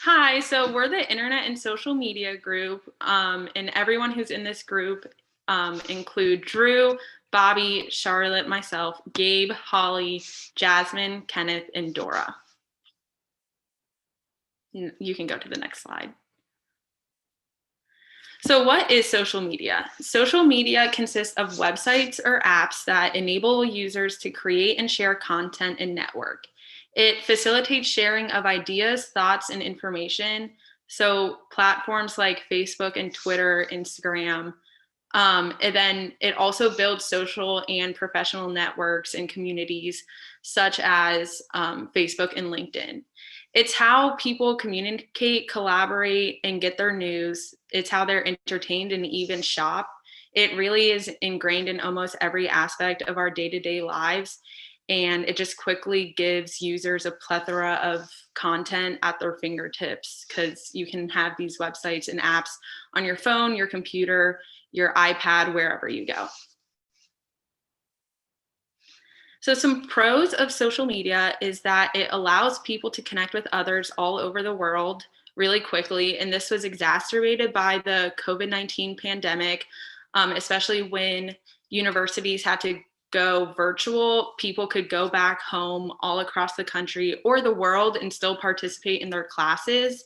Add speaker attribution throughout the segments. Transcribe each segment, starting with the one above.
Speaker 1: Hi, so we're the Internet and Social Media group, and everyone who's in this group include Drew, Bobby, Charlotte, myself, Gabe, Holly, Jasmine, Kenneth, and Dora. You can go to the next slide. So what is social media? Social media consists of websites or apps that enable users to create and share content and network. It facilitates sharing of ideas, thoughts, and information. So platforms like Facebook and Twitter, Instagram, and then it also builds social and professional networks and communities such as Facebook and LinkedIn. It's how people communicate, collaborate, and get their news. It's how they're entertained and even shop. It really is ingrained in almost every aspect of our day to day lives. And it just quickly gives users a plethora of content at their fingertips because you can have these websites and apps on your phone, your computer, your iPad, wherever you go. So some pros of social media is that it allows people to connect with others all over the world really quickly. And this was exacerbated by the COVID-19 pandemic, especially when universities had to go virtual. People could go back home all across the country or the world and still participate in their classes.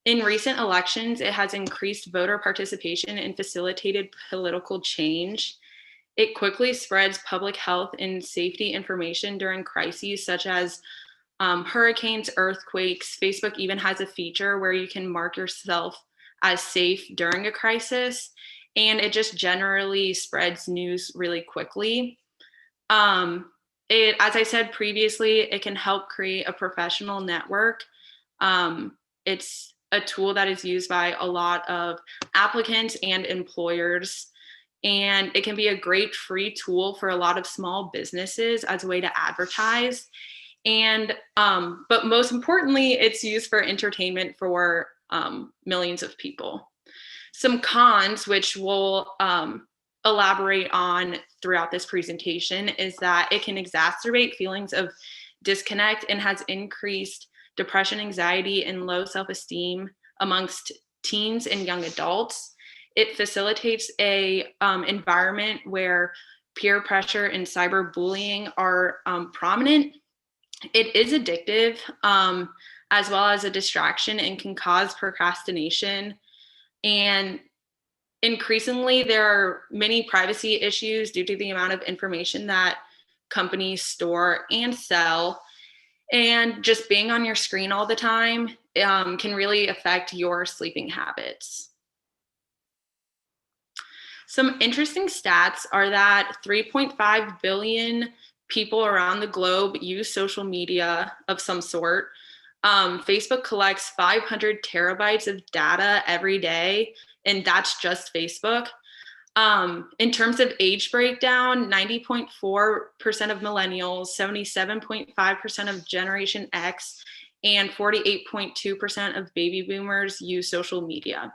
Speaker 1: In recent elections, it has increased voter participation and facilitated political change. It quickly spreads public health and safety information during crises such as hurricanes, earthquakes. Facebook even has a feature where you can mark yourself as safe during a crisis, and it just generally spreads news really quickly. As I said previously, it can help create a professional network. It's a tool that is used by a lot of applicants and employers, and it can be a great free tool for a lot of small businesses as a way to advertise. And but most importantly, it's used for entertainment for millions of people. Some cons, which we'll elaborate on throughout this presentation, is that it can exacerbate feelings of disconnect and has increased depression, anxiety, and low self-esteem amongst teens and young adults. It facilitates a environment where peer pressure and cyberbullying are prominent. It is addictive, as well as a distraction, and can cause procrastination. And increasingly, there are many privacy issues due to the amount of information that companies store and sell. And just being on your screen all the time can really affect your sleeping habits. Some interesting stats are that 3.5 billion people around the globe use social media of some sort. Facebook collects 500 terabytes of data every day, and that's just Facebook. In terms of age breakdown, 90.4% of millennials, 77.5% of Generation X, and 48.2% of baby boomers use social media.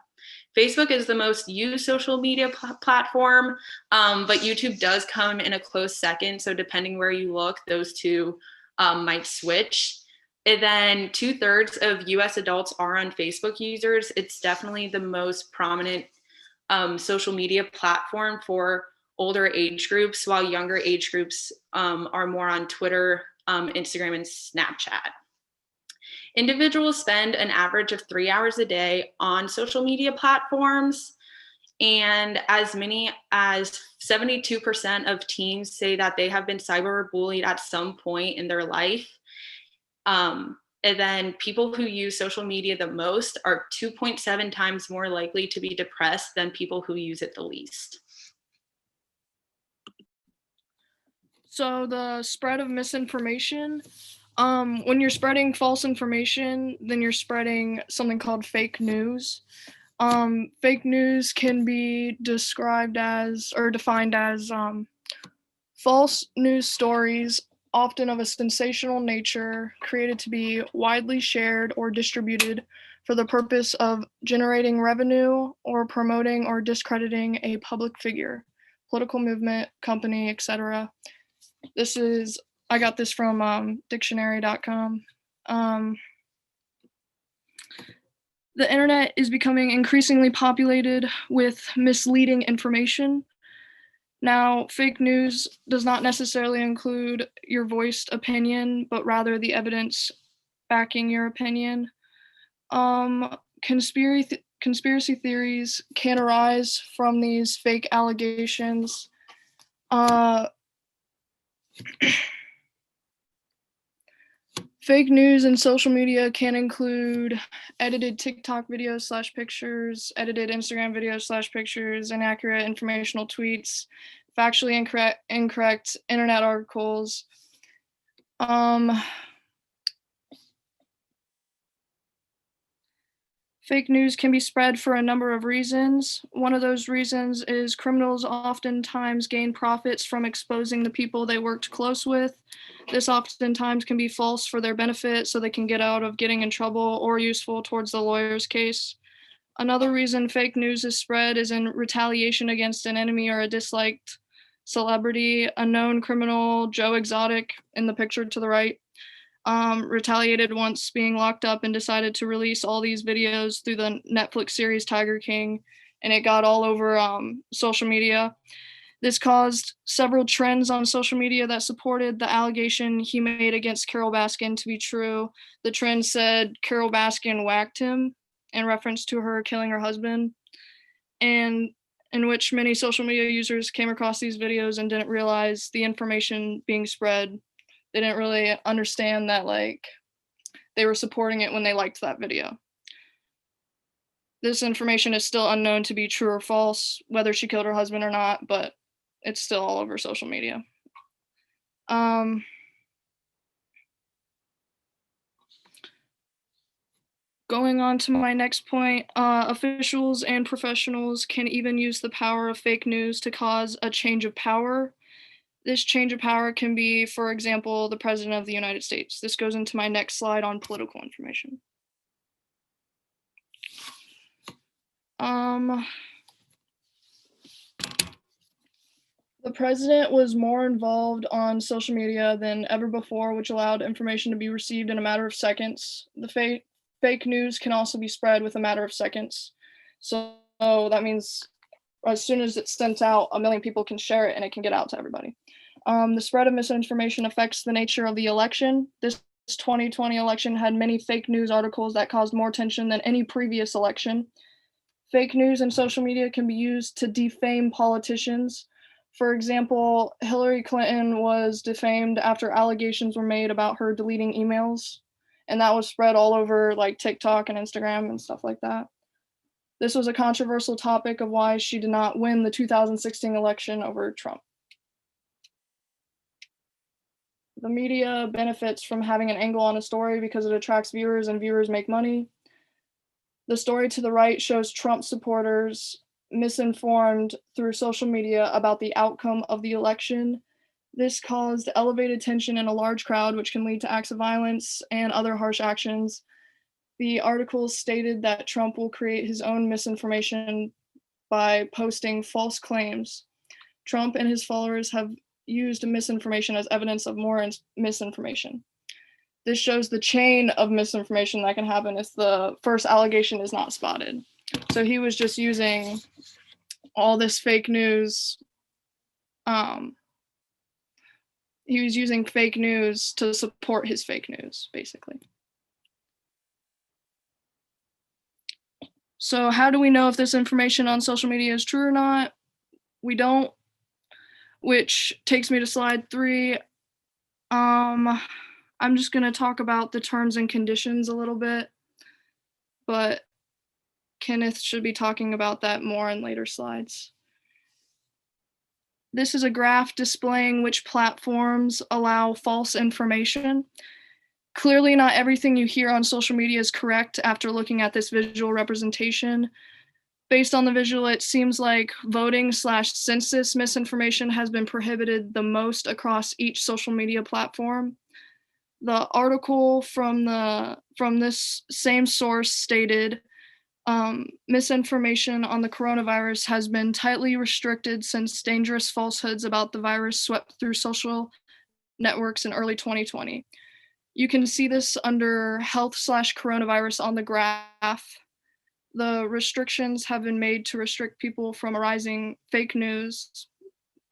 Speaker 1: Facebook is the most used social media platform, but YouTube does come in a close second. So depending where you look, those two might switch. And then 2/3 of US adults are on Facebook users. It's definitely the most prominent social media platform for older age groups, while younger age groups are more on Twitter, Instagram, and Snapchat. Individuals spend an average of 3 hours a day on social media platforms, and as many as 72% of teens say that they have been cyberbullied at some point in their life. And then people who use social media the most are 2.7 times more likely to be depressed than people who use it the least.
Speaker 2: So the spread of misinformation, when you're spreading false information, then you're spreading something called fake news. Fake news can be described as or defined as false news stories, often of a sensational nature, created to be widely shared or distributed for the purpose of generating revenue or promoting or discrediting a public figure, political movement, company, etc. I got this from dictionary.com. Um, The internet is becoming increasingly populated with misleading information. Now, fake news does not necessarily include your voiced opinion, but rather the evidence backing your opinion. Um, conspiracy theories can arise from these fake allegations. Uh, Fake news and social media can include edited TikTok videos slash pictures, edited Instagram videos slash pictures, inaccurate informational tweets, factually incorrect internet articles. Fake news can be spread for a number of reasons. One of those reasons is criminals oftentimes gain profits from exposing the people they worked close with. This oftentimes can be false for their benefit so they can get out of getting in trouble or useful towards the lawyer's case. Another reason fake news is spread is in retaliation against an enemy or a disliked celebrity. A known criminal, Joe Exotic, in the picture to the right, retaliated once being locked up and decided to release all these videos through the Netflix series Tiger King, and it got all over social media. This caused several trends on social media that supported the allegation he made against Carol Baskin to be true. The trend said Carol Baskin whacked him in reference to her killing her husband, and in which many social media users came across these videos and didn't realize the information being spread. They didn't really understand that like they were supporting it when they liked that video. This information is still unknown to be true or false, whether she killed her husband or not, but it's still all over social media. Going on to my next point, officials and professionals can even use the power of fake news to cause a change of power. This change of power can be, for example, the President of the United States. This goes into my next slide on political information. The president was more involved on social media than ever before, which allowed information to be received in a matter of seconds. The fake news can also be spread with a matter of seconds. So that means as soon as it's sent out, 1 million people can share it and it can get out to everybody. The spread of misinformation affects the nature of the election. This 2020 election had many fake news articles that caused more tension than any previous election. Fake news and social media can be used to defame politicians. For example, Hillary Clinton was defamed after allegations were made about her deleting emails, and that was spread all over like TikTok and Instagram and stuff like that. This was a controversial topic of why she did not win the 2016 election over Trump. The media benefits from having an angle on a story because it attracts viewers and viewers make money. The story to the right shows Trump supporters misinformed through social media about the outcome of the election. This caused elevated tension in a large crowd, which can lead to acts of violence and other harsh actions. The articles stated that Trump will create his own misinformation by posting false claims. Trump and his followers have used misinformation as evidence of more misinformation. This shows the chain of misinformation that can happen if the first allegation is not spotted. So he was just using all this fake news. He was using fake news to support his fake news, basically. So how do we know if this information on social media is true or not? We don't, which takes me to slide 3. I'm just going to talk about the terms and conditions a little bit, but Kenneth should be talking about that more in later slides. This is a graph displaying which platforms allow false information. Clearly, not everything you hear on social media is correct after looking at this visual representation. Based on the visual, it seems like voting/census misinformation has been prohibited the most across each social media platform. The article from this same source stated, misinformation on the coronavirus has been tightly restricted since dangerous falsehoods about the virus swept through social networks in early 2020. You can see this under health/coronavirus on the graph. the restrictions have been made to restrict people from arising fake news.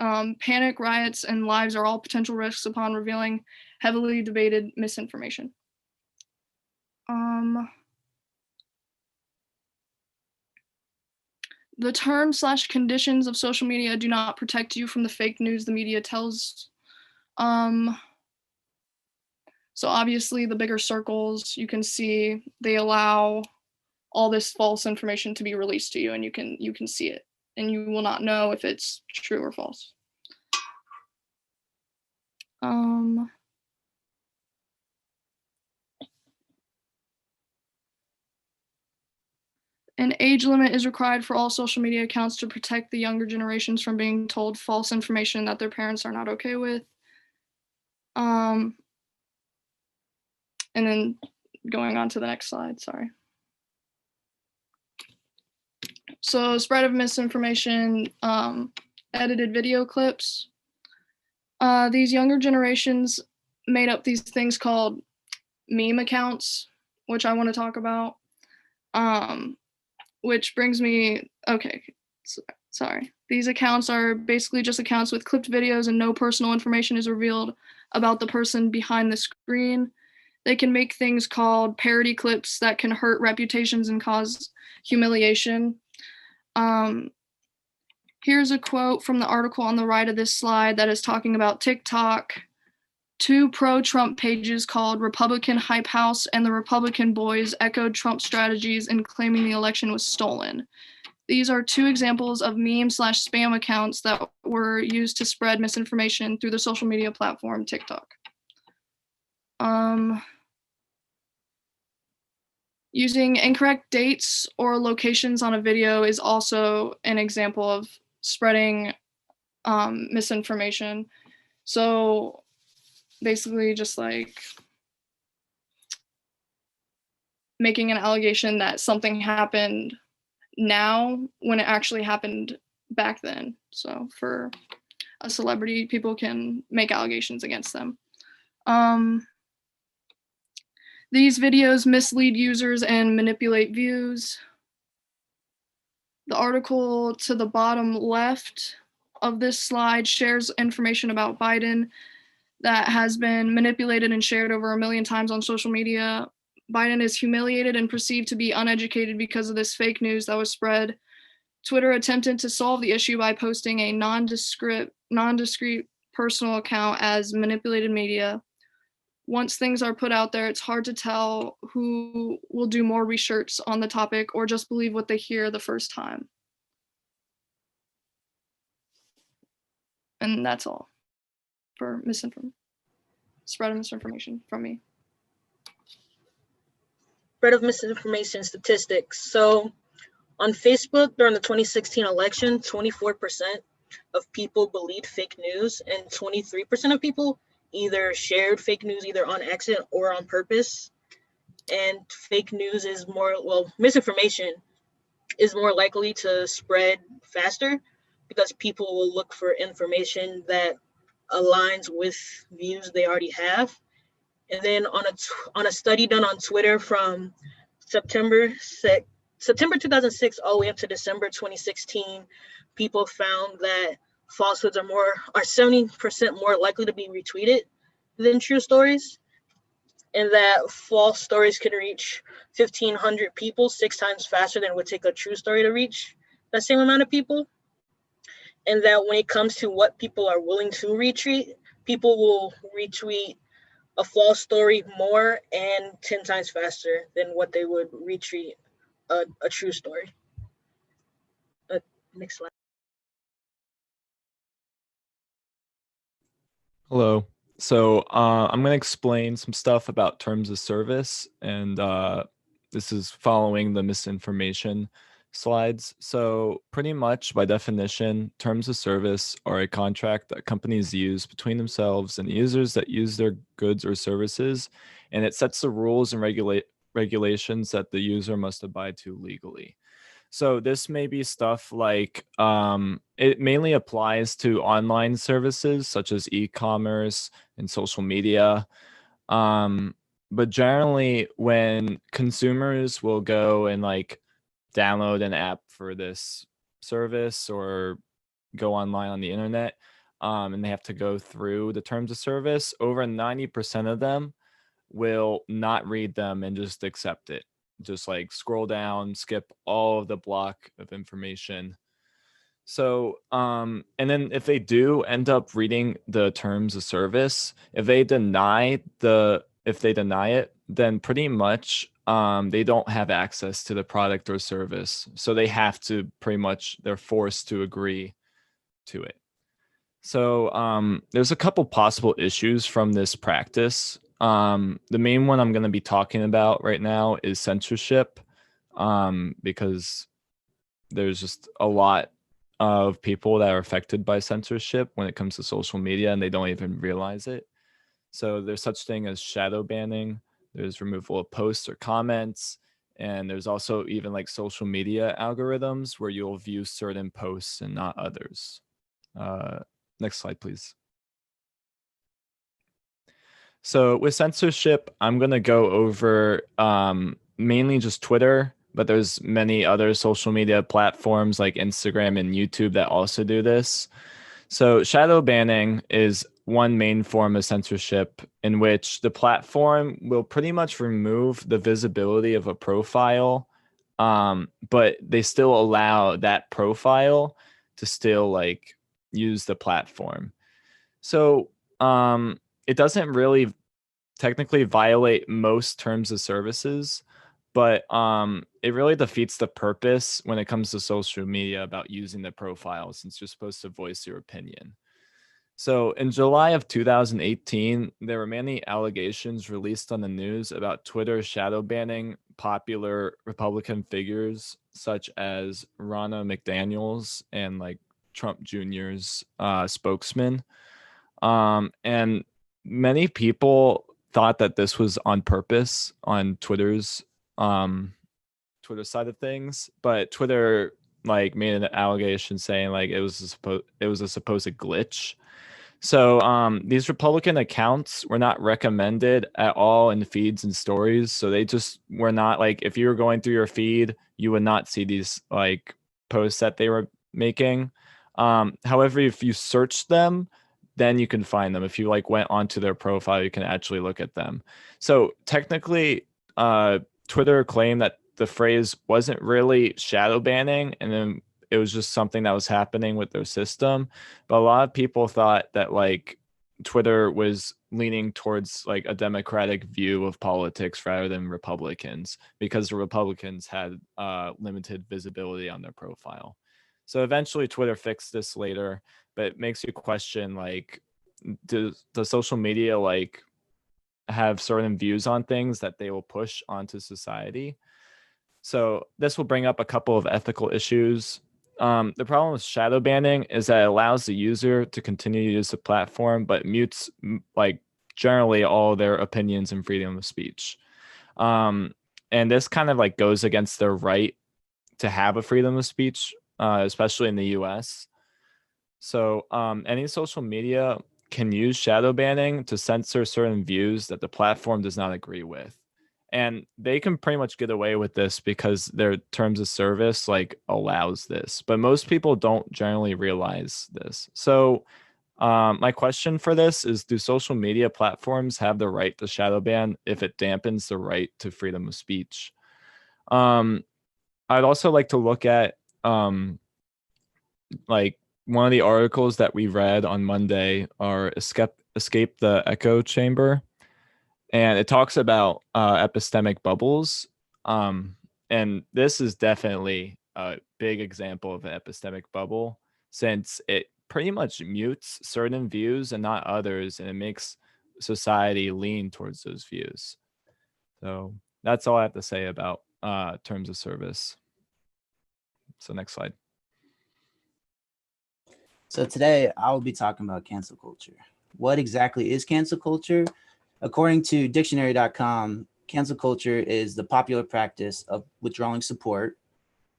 Speaker 2: Panic, riots, and lives are all potential risks upon revealing heavily debated misinformation. The terms/conditions of social media do not protect you from the fake news the media tells. So obviously the bigger circles, you can see they allow all this false information to be released to you, and you can see it, and you will not know if it's true or false. An age limit is required for all social media accounts to protect the younger generations from being told false information that their parents are not okay with. And then going on to the next slide, sorry. So spread of misinformation, edited video clips. These younger generations made up these things called meme accounts, which I want to talk about. Which brings me, okay, sorry. These accounts are basically just accounts with clipped videos and no personal information is revealed about the person behind the screen. They can make things called parody clips that can hurt reputations and cause humiliation. Here's a quote from the article on the right of this slide that is talking about TikTok. Two pro-Trump pages called Republican Hype House and the Republican Boys echoed Trump's strategies in claiming the election was stolen. These are two examples of meme/spam accounts that were used to spread misinformation through the social media platform TikTok. Using incorrect dates or locations on a video is also an example of spreading misinformation. So basically just like making an allegation that something happened now when it actually happened back then. So for a celebrity, people can make allegations against them. These videos mislead users and manipulate views. The article to the bottom left of this slide shares information about Biden that has been manipulated and shared over 1 million times on social media. Biden is humiliated and perceived to be uneducated because of this fake news that was spread. Twitter attempted to solve the issue by posting a nondescript personal account as manipulated media. Once things are put out there, it's hard to tell who will do more research on the topic or just believe what they hear the first time. And that's all for spread of misinformation from me.
Speaker 3: Spread of misinformation statistics. So on Facebook during the 2016 election, 24% of people believed fake news and 23% of people either shared fake news either on accident or on purpose. And fake news is misinformation is more likely to spread faster because people will look for information that aligns with views they already have. And then on a study done on Twitter from September 2006 all the way up to December 2016, people found that falsehoods are 70% more likely to be retweeted than true stories, and that false stories can reach 1,500 people 6 times faster than it would take a true story to reach that same amount of people. And that when it comes to what people are willing to retweet, people will retweet a false story more and 10 times faster than what they would retweet a true story. Next slide.
Speaker 4: Hello. So I'm going to explain some stuff about terms of service, and this is following the misinformation slides. So pretty much by definition, terms of service are a contract that companies use between themselves and the users that use their goods or services, and it sets the rules and regulations that the user must abide to legally. So this may be stuff like, it mainly applies to online services such as e-commerce and social media. But generally when consumers will go and like download an app for this service or go online on the internet, and they have to go through the terms of service, over 90% of them will not read them and just accept it. Just like scroll down, skip all of the block of information. So, and then if they do end up reading the terms of service, if they deny it, then pretty much they don't have access to the product or service. So they have to they're forced to agree to it. So there's a couple possible issues from this practice. The main one I'm going to be talking about right now is censorship, because there's just a lot of people that are affected by censorship when it comes to social media, and they don't even realize it. So there's such thing as shadow banning, there's removal of posts or comments, and there's also even like social media algorithms where you'll view certain posts and not others. Next slide, please. So with censorship, I'm going to go over mainly just Twitter, but there's many other social media platforms like Instagram and YouTube that also do this. So shadow banning is one main form of censorship in which the platform will pretty much remove the visibility of a profile, but they still allow that profile to still like use the platform. So it doesn't really technically violate most terms of services, but it really defeats the purpose when it comes to social media about using the profile, since you're supposed to voice your opinion. So in July of 2018, there were many allegations released on the news about Twitter shadow banning popular Republican figures such as Ronna McDaniels and like Trump Jr.'s spokesman. And many people thought that this was on purpose on Twitter's Twitter side of things, but Twitter like made an allegation saying like it was a supposed glitch. So these Republican accounts were not recommended at all in feeds and stories. So they just were not like, if you were going through your feed, you would not see these like posts that they were making. However, if you search them, then you can find them. If you like went onto their profile, you can actually look at them. So technically, Twitter claimed that the phrase wasn't really shadow banning, and then it was just something that was happening with their system. But a lot of people thought that like Twitter was leaning towards like a democratic view of politics rather than Republicans, because the Republicans had limited visibility on their profile. So eventually Twitter fixed this later, but it makes you question like, does social media like have certain views on things that they will push onto society? So this will bring up a couple of ethical issues. The problem with shadow banning is that it allows the user to continue to use the platform, but mutes like generally all their opinions and freedom of speech. And this kind of like goes against their right to have a freedom of speech, especially in the US. So any social media can use shadow banning to censor certain views that the platform does not agree with. And they can pretty much get away with this because their terms of service like allows this, but most people don't generally realize this. So my question for this is, do social media platforms have the right to shadow ban if it dampens the right to freedom of speech? I'd also like to look at like one of the articles that we read on Monday are Escape the Echo Chamber. And it talks about epistemic bubbles. And this is definitely a big example of an epistemic bubble, since it pretty much mutes certain views and not others, and it makes society lean towards those views. So that's all I have to say about terms of service. So next slide.
Speaker 5: So today I will be talking about cancel culture. What exactly is cancel culture? According to dictionary.com, cancel culture is the popular practice of withdrawing support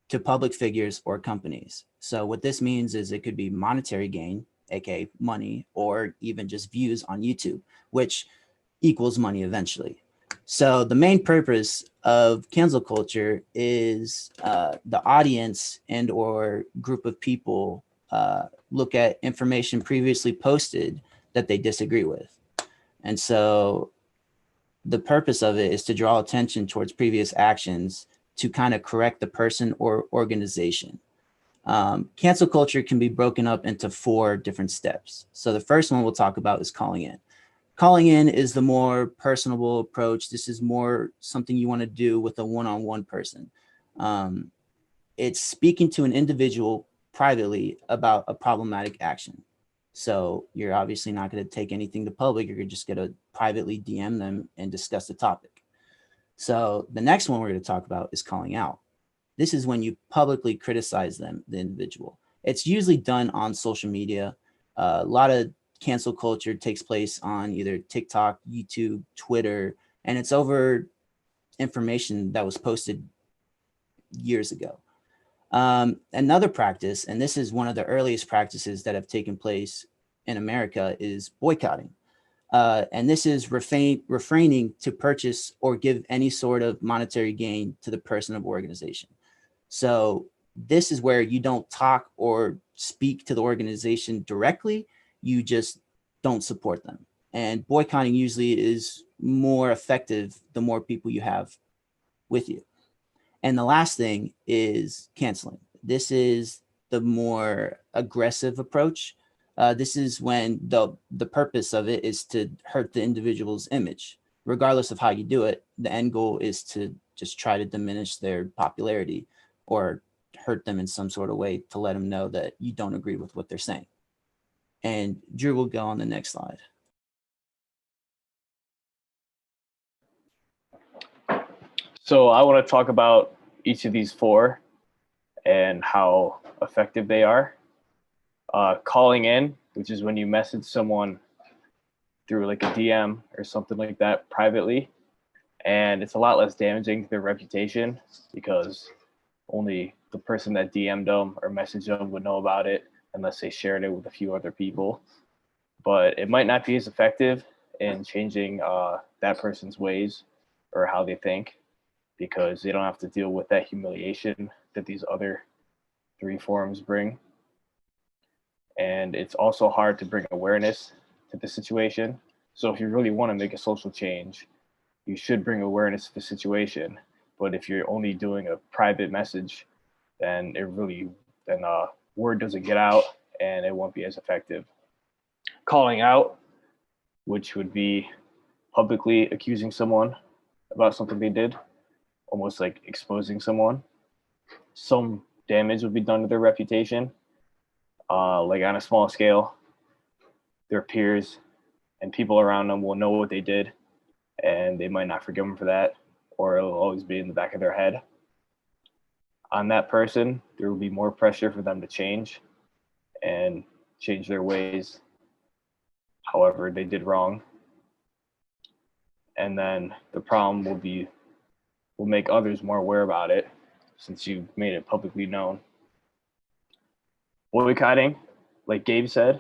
Speaker 5: to public figures or companies. So what this means is it could be monetary gain, aka money, or even just views on YouTube, which equals money eventually. So the main purpose of cancel culture is the audience and or group of people look at information previously posted that they disagree with. And so the purpose of it is to draw attention towards previous actions to kind of correct the person or organization. Cancel culture can be broken up into 4 different steps. So the first one we'll talk about is calling in. Calling in is the more personable approach. This is more something you want to do with a one-on-one person. It's speaking to an individual privately about a problematic action. So you're obviously not going to take anything to public. You're just going to privately DM them and discuss the topic. So the next one we're going to talk about is calling out. This is when you publicly criticize them, the individual. It's usually done on social media. A lot of cancel culture takes place on either TikTok, YouTube, Twitter, and it's over information that was posted years ago. Another practice, and this is one of the earliest practices that have taken place in America, is boycotting. And this is refraining to purchase or give any sort of monetary gain to the person or organization. So this is where you don't talk or speak to the organization directly. You just don't support them. And boycotting usually is more effective the more people you have with you. And the last thing is canceling. This is the more aggressive approach. This is when the purpose of it is to hurt the individual's image. Regardless of how you do it, the end goal is to just try to diminish their popularity or hurt them in some sort of way to let them know that you don't agree with what they're saying. And Drew will go on the next slide.
Speaker 6: So I want to talk about each of these 4 and how effective they are. Calling in, which is when you message someone through like a DM or something like that privately. And it's a lot less damaging to their reputation because only the person that DM'd them or messaged them would know about it unless they shared it with a few other people. But it might not be as effective in changing that person's ways or how they think, because they don't have to deal with that humiliation that these other 3 forms bring. And it's also hard to bring awareness to the situation. So if you really want to make a social change, you should bring awareness to the situation. But if you're only doing a private message, then word doesn't get out and it won't be as effective. Calling out, which would be publicly accusing someone about something they did, almost like exposing someone. Some damage will be done to their reputation, like on a small scale. Their peers and people around them will know what they did, and they might not forgive them for that, or it'll always be in the back of their head. On that person, there will be more pressure for them to change and change their ways, however they did wrong. And then the problem will make others more aware about it since you made it publicly known. Boycotting, like Gabe said,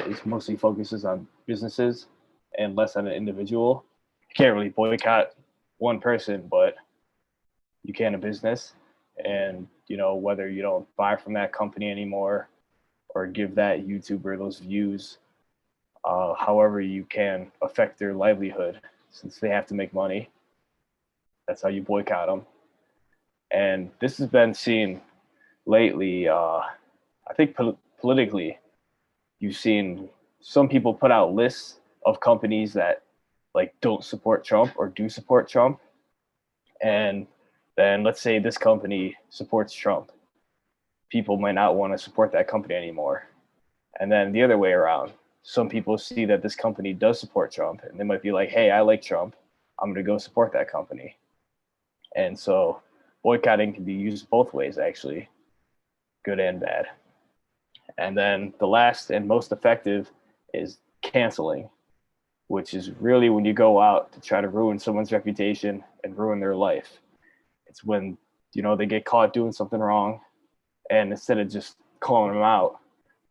Speaker 6: is mostly focuses on businesses and less on an individual. You can't really boycott one person, but you can a business. And whether you don't buy from that company anymore or give that YouTuber those views, however you can affect their livelihood since they have to make money. That's how you boycott them. And this has been seen lately. I think politically, you've seen some people put out lists of companies that don't support Trump or do support Trump. And then let's say this company supports Trump. People might not want to support that company anymore. And then the other way around, some people see that this company does support Trump and they might be like, hey, I like Trump. I'm going to go support that company. And so boycotting can be used both ways, actually, good and bad. And then the last and most effective is canceling, which is really when you go out to try to ruin someone's reputation and ruin their life. It's when, they get caught doing something wrong, and instead of just calling them out,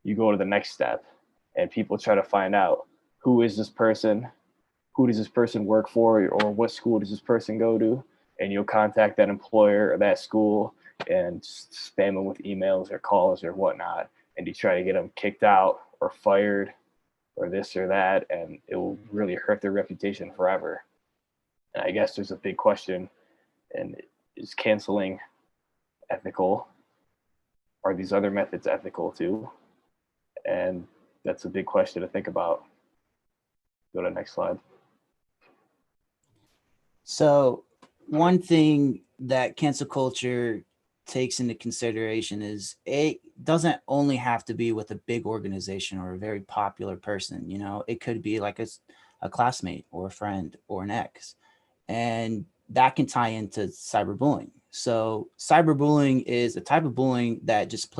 Speaker 6: you go to the next step and people try to find out, who is this person? who does this person work for, or what school does this person go to, and you'll contact that employer or that school and spam them with emails or calls or whatnot, and you try to get them kicked out or fired or this or that, and it will really hurt their reputation forever. And I guess there's a big question, and is canceling ethical? Are these other methods ethical too? And that's a big question to think about. Go to the next slide.
Speaker 5: So one thing that cancel culture takes into consideration is it doesn't only have to be with a big organization or a very popular person. You know, it could be like a classmate or a friend or an ex, and that can tie into cyberbullying. So cyberbullying is a type of bullying that just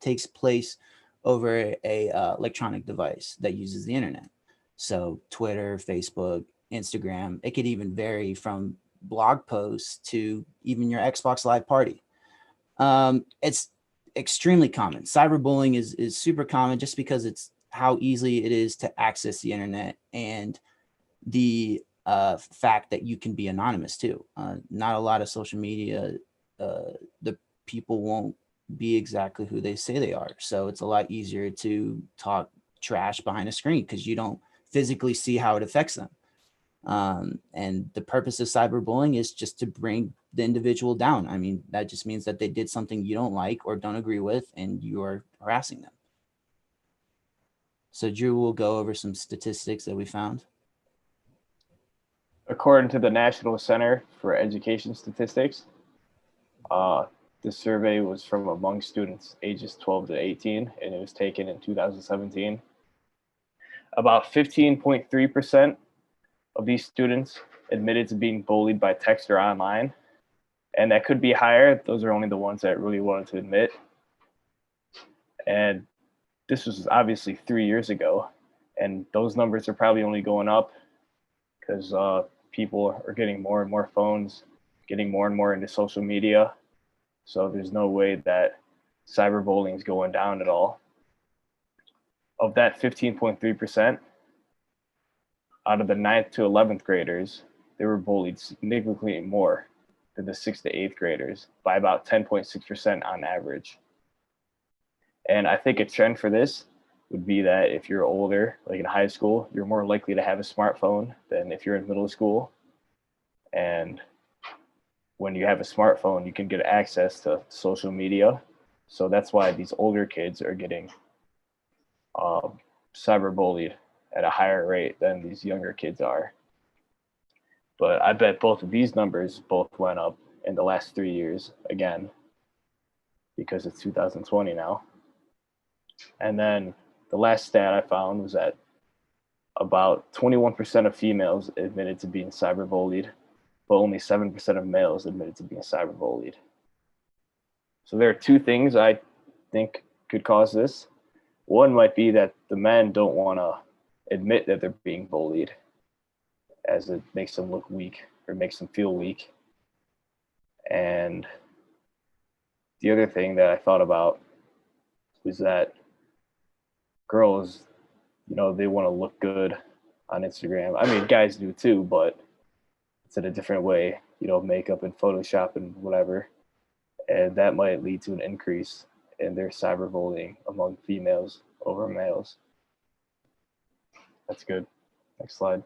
Speaker 5: takes place over a electronic device that uses the internet. So Twitter, Facebook, Instagram. It could even vary from blog posts to even your Xbox Live party. It's extremely common. Cyberbullying is super common just because it's how easy it is to access the internet, and the fact that you can be anonymous too. Not a lot of social media, the people won't be exactly who they say they are. So it's a lot easier to talk trash behind a screen because you don't physically see how it affects them. And the purpose of cyberbullying is just to bring the individual down. I mean, that just means that they did something you don't like or don't agree with, and you are harassing them. So Drew will go over some statistics that we found.
Speaker 6: According to the National Center for Education Statistics, this survey was from among students ages 12 to 18, and it was taken in 2017. About 15.3% of these students admitted to being bullied by text or online, and that could be higher. Those are only the ones that really wanted to admit. And this was obviously 3 years ago, and those numbers are probably only going up because people are getting more and more phones, getting more and more into social media. So there's no way that cyberbullying is going down at all. Of that 15.3%, out of the 9th to 11th graders, they were bullied significantly more than the 6th to 8th graders by about 10.6% on average. And I think a trend for this would be that if you're older, like in high school, you're more likely to have a smartphone than if you're in middle school. And when you have a smartphone, you can get access to social media. So that's why these older kids are getting cyberbullied at a higher rate than these younger kids are. But I bet both of these numbers both went up in the last 3 years again, because it's 2020 now. And then the last stat I found was that about 21% of females admitted to being cyberbullied, but only 7% of males admitted to being cyberbullied. So there are two things I think could cause this. One might be that the men don't want to admit that they're being bullied, as it makes them look weak or makes them feel weak. And the other thing that I thought about was that girls, you know, they want to look good on Instagram. I mean, guys do too, but it's in a different way, you know, makeup and Photoshop and whatever. And that might lead to an increase in their cyberbullying among females over males. That's good. Next slide.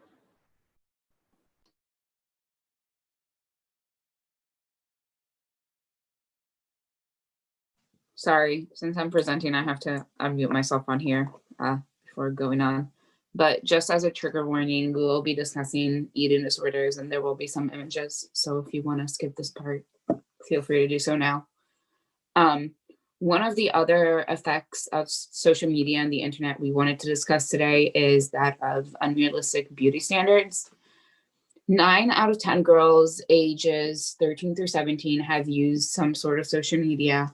Speaker 7: Sorry, since I'm presenting, I have to unmute myself on here before going on. But just as a trigger warning, we will be discussing eating disorders and there will be some images. So if you want to skip this part, feel free to do so now. One of the other effects of social media and the internet we wanted to discuss today is that of unrealistic beauty standards. 9 out of 10 girls ages 13 through 17 have used some sort of social media.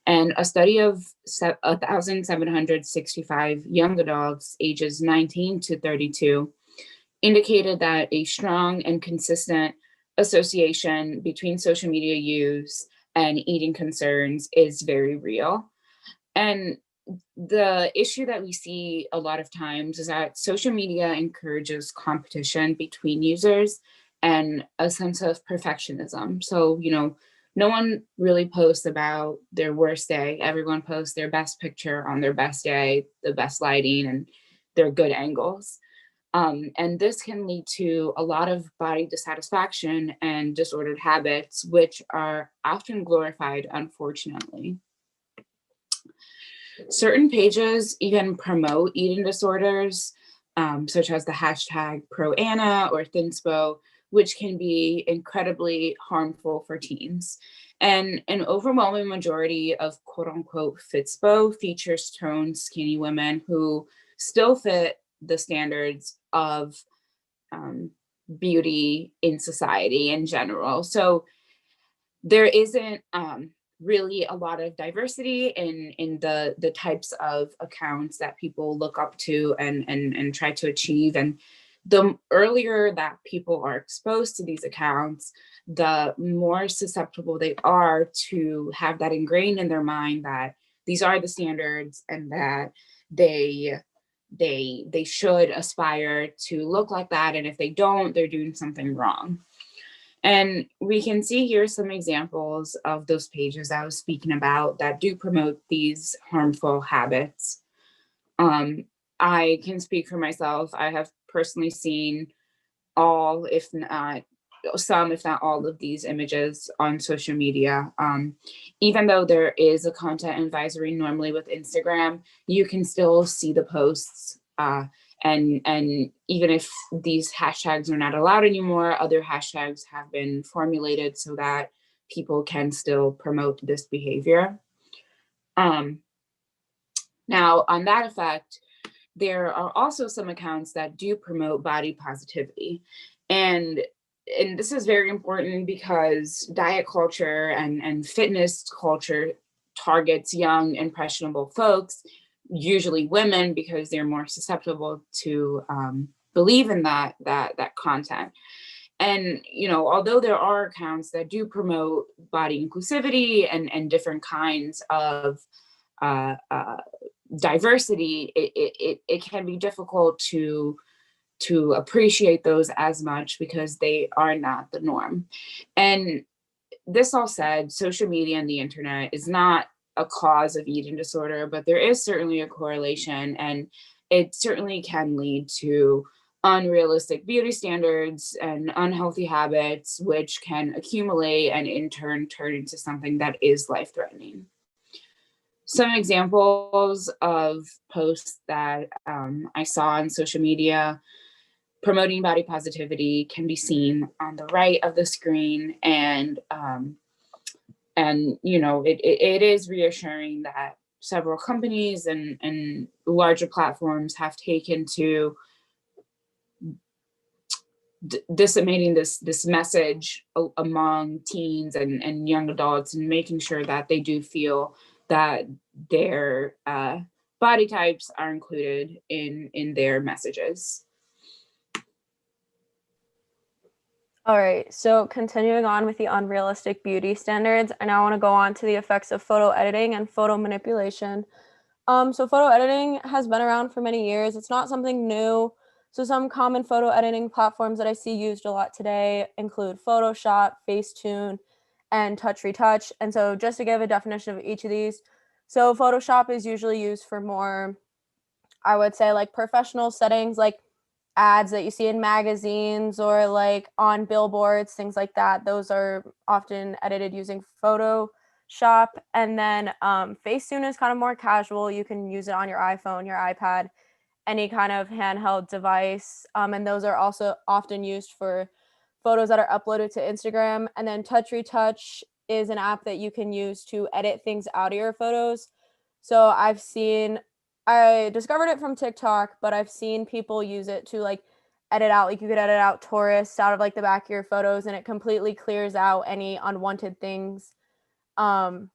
Speaker 7: And a study of 1,765 young adults ages 19 to 32 indicated that a strong and consistent association between social media use and eating concerns is very real. And the issue that we see a lot of times is that social media encourages competition between users and a sense of perfectionism. So, no one really posts about their worst day. Everyone posts their best picture on their best day, the best lighting, and their good angles. And this can lead to a lot of body dissatisfaction and disordered habits, which are often glorified, unfortunately. Certain pages even promote eating disorders, such as the hashtag ProAnna or Thinspo, which can be incredibly harmful for teens. And an overwhelming majority of quote unquote Fitspo features toned, skinny women who still fit the standards of beauty in society in general. So there isn't really a lot of diversity in the types of accounts that people look up to and try to achieve. And the earlier that people are exposed to these accounts, the more susceptible they are to have that ingrained in their mind that these are the standards and that they should aspire to look like that. And if they don't, they're doing something wrong. And we can see here some examples of those pages I was speaking about that do promote these harmful habits. I can speak for myself. I have personally seen all, if not some, if not all of these images on social media. Even though there is a content advisory normally with Instagram, you can still see the posts. And even if these hashtags are not allowed anymore, other hashtags have been formulated so that people can still promote this behavior. Now, on that effect, there are also some accounts that do promote body positivity. And this is very important because diet culture and fitness culture targets young, impressionable folks, usually women, because they're more susceptible to believe in that content. And although there are accounts that do promote body inclusivity and different kinds of diversity, it can be difficult to appreciate those as much because they are not the norm. And this all said, social media and the internet is not a cause of eating disorder, but there is certainly a correlation, and it certainly can lead to unrealistic beauty standards and unhealthy habits, which can accumulate and in turn turn into something that is life-threatening. Some examples of posts that I saw on social media promoting body positivity can be seen on the right of the screen, and it is reassuring that several companies and larger platforms have taken to disseminating this message among teens and young adults, and making sure that they do feel that their body types are included in their messages.
Speaker 8: All right, so continuing on with the unrealistic beauty standards, I now want to go on to the effects of photo editing and photo manipulation. So photo editing has been around for many years. It's not something new. So some common photo editing platforms that I see used a lot today include Photoshop, Facetune, and Touch Retouch. And so just to give a definition of each of these, so Photoshop is usually used for more, I would say, like professional settings, like ads that you see in magazines or like on billboards, things like that. Those are often edited using Photoshop. And then Facetune is kind of more casual. You can use it on your iPhone, your iPad, any kind of handheld device. And those are also often used for photos that are uploaded to Instagram. And then Touch Retouch is an app that you can use to edit things out of your photos. So I discovered it from TikTok, but I've seen people use it to like edit out, like you could edit out tourists out of like the back of your photos, and it completely clears out any unwanted things in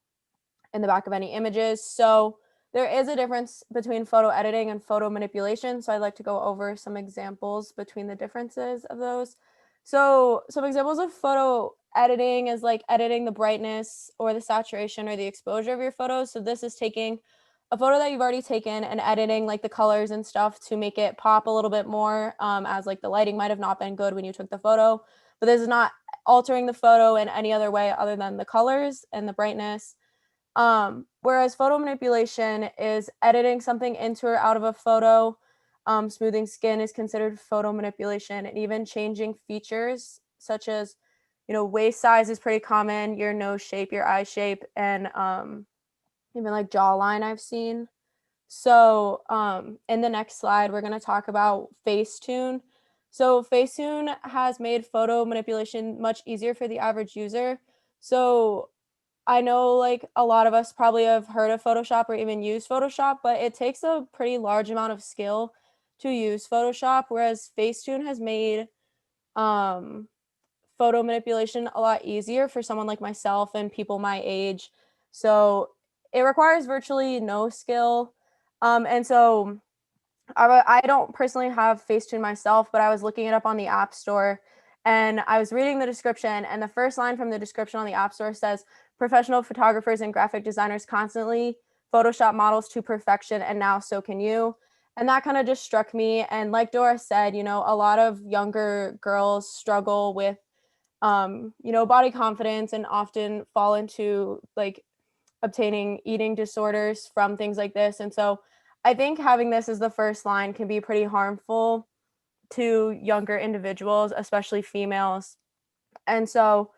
Speaker 8: the back of any images. So there is a difference between photo editing and photo manipulation. So I'd like to go over some examples between the differences of those. So some examples of photo editing is like editing the brightness or the saturation or the exposure of your photos. So this is taking a photo that you've already taken and editing like the colors and stuff to make it pop a little bit more, as like the lighting might have not been good when you took the photo, but this is not altering the photo in any other way other than the colors and the brightness. Whereas photo manipulation is editing something into or out of a photo. Smoothing skin is considered photo manipulation, and even changing features such as, waist size is pretty common, your nose shape, your eye shape, and even like jawline I've seen. So in the next slide, we're going to talk about Facetune. So Facetune has made photo manipulation much easier for the average user. So I know like a lot of us probably have heard of Photoshop or even used Photoshop, but it takes a pretty large amount of skill to use Photoshop, whereas Facetune has made photo manipulation a lot easier for someone like myself and people my age. So it requires virtually no skill. And so I don't personally have Facetune myself, but I was looking it up on the App Store and I was reading the description, and the first line from the description on the App Store says, professional photographers and graphic designers constantly Photoshop models to perfection, and now so can you. And that kind of just struck me. And like Dora said, a lot of younger girls struggle with, body confidence and often fall into like obtaining eating disorders from things like this. And so I think having this as the first line can be pretty harmful to younger individuals, especially females. And so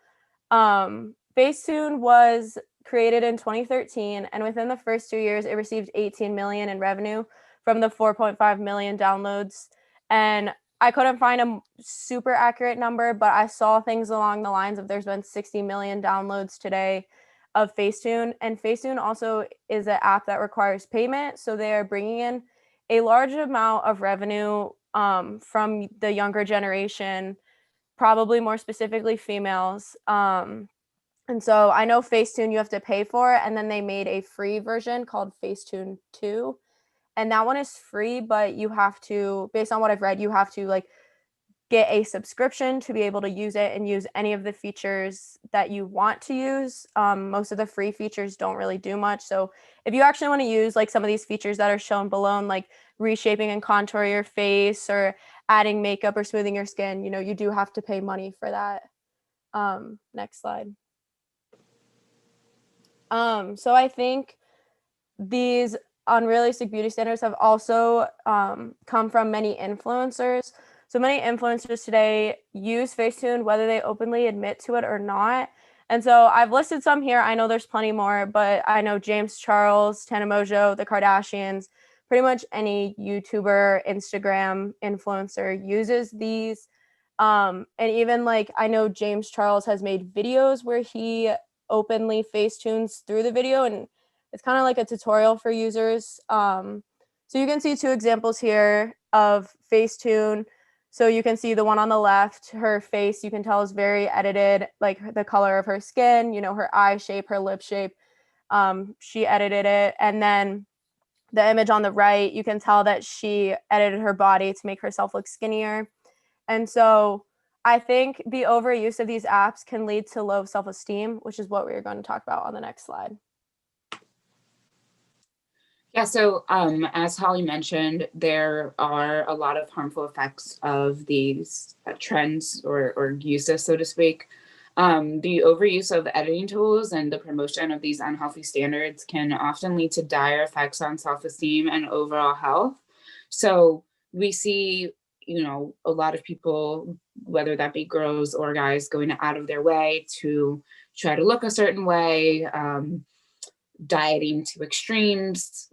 Speaker 8: Facetune was created in 2013, and within the first 2 years, it received 18 million in revenue from the 4.5 million downloads. And I couldn't find a super accurate number, but I saw things along the lines of there's been 60 million downloads today of Facetune. And Facetune also is an app that requires payment. So they are bringing in a large amount of revenue from the younger generation, probably more specifically females. And so I know Facetune you have to pay for, and then they made a free version called Facetune 2. And that one is free, but you have to, based on what I've read, you have to like get a subscription to be able to use it and use any of the features that you want to use. Most of the free features don't really do much. So if you actually want to use like some of these features that are shown below, like reshaping and contour your face or adding makeup or smoothing your skin, you do have to pay money for that. Next slide. So I think these unrealistic beauty standards have also come from many influencers. So many influencers today use Facetune, whether they openly admit to it or not. And so I've listed some here. I know there's plenty more, but I know James Charles, Tana Mongeau, the Kardashians, pretty much any YouTuber, Instagram influencer uses these. And even like I know James Charles has made videos where he openly Facetunes through the video, and it's kind of like a tutorial for users. So you can see two examples here of Facetune. So you can see the one on the left, her face, you can tell is very edited, like the color of her skin, her eye shape, her lip shape. She edited it. And then the image on the right, you can tell that she edited her body to make herself look skinnier. And so I think the overuse of these apps can lead to low self-esteem, which is what we're going to talk about on the next slide.
Speaker 7: Yeah, so as Holly mentioned, there are a lot of harmful effects of these trends or uses, so to speak. The overuse of editing tools and the promotion of these unhealthy standards can often lead to dire effects on self-esteem and overall health. So we see, a lot of people, whether that be girls or guys, going out of their way to try to look a certain way, dieting to extremes,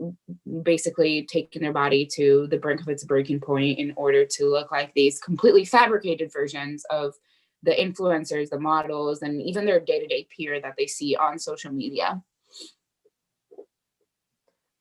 Speaker 7: basically taking their body to the brink of its breaking point in order to look like these completely fabricated versions of the influencers, the models, and even their day-to-day peer that they see on social media.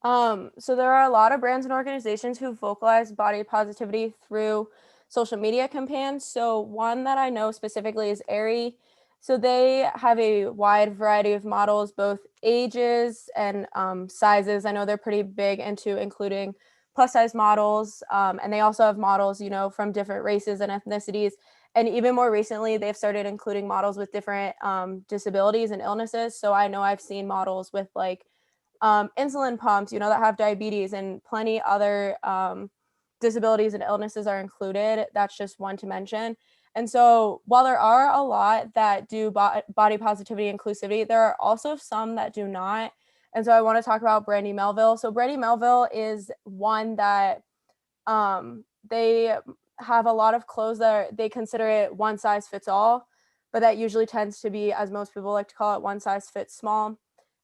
Speaker 8: So there are a lot of brands and organizations who vocalize body positivity through social media campaigns. So one that I know specifically is Aerie. So they have a wide variety of models, both ages and sizes. I know they're pretty big into including plus size models. And they also have models, from different races and ethnicities. And even more recently, they've started including models with different disabilities and illnesses. So I know I've seen models with like insulin pumps, that have diabetes, and plenty other disabilities and illnesses are included. That's just one to mention. And so while there are a lot that do body positivity inclusivity, there are also some that do not. And so I want to talk about Brandy Melville. So Brandy Melville is one that they have a lot of clothes that they consider it one size fits all, but that usually tends to be, as most people like to call it, one size fits small.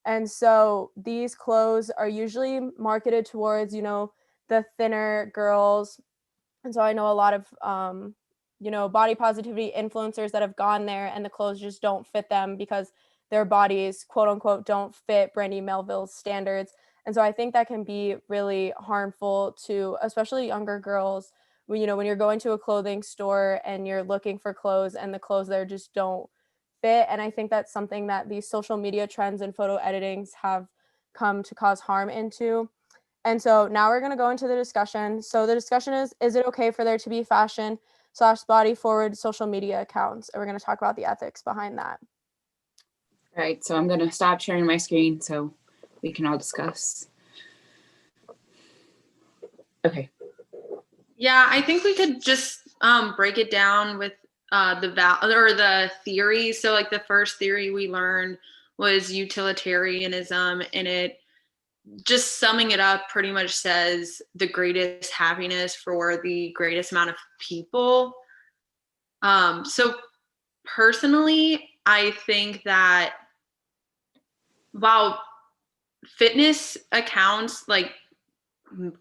Speaker 8: And so these clothes are usually marketed towards, the thinner girls. And so I know a lot of, body positivity influencers that have gone there and the clothes just don't fit them because their bodies, quote unquote, don't fit Brandy Melville's standards. And so I think that can be really harmful to especially younger girls when you're going to a clothing store and you're looking for clothes and the clothes there just don't fit. And I think that's something that these social media trends and photo editings have come to cause harm into. And so now we're going to go into the discussion. So the discussion is it okay for there to be fashion/body forward social media accounts? And we're going to talk about the ethics behind that.
Speaker 7: All right, so I'm going to stop sharing my screen so we can all discuss. Okay.
Speaker 1: Yeah, I think we could just break it down with the theory. So like the first theory we learned was utilitarianism, and it just summing it up pretty much says the greatest happiness for the greatest amount of people. So personally, I think that while fitness accounts like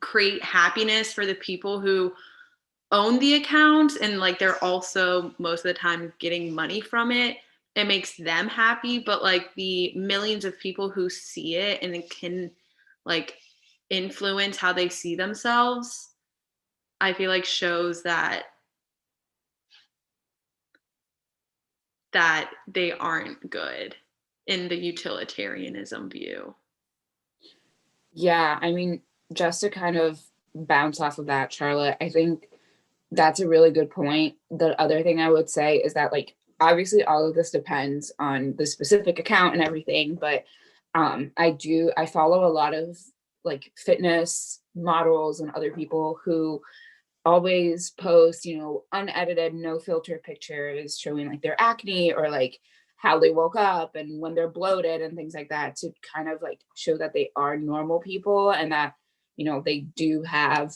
Speaker 1: create happiness for the people who own the accounts, and like they're also most of the time getting money from it, it makes them happy, but like the millions of people who see it and it can like influence how they see themselves, I feel like shows that they aren't good in the utilitarianism view.
Speaker 7: Yeah, I mean, just to kind of bounce off of that, Charlotte, I think that's a really good point. The other thing I would say is that, like, obviously all of this depends on the specific account and everything, but I follow a lot of like fitness models and other people who always post, unedited, no filter pictures showing like their acne or like how they woke up and when they're bloated and things like that, to kind of like show that they are normal people and that, they do have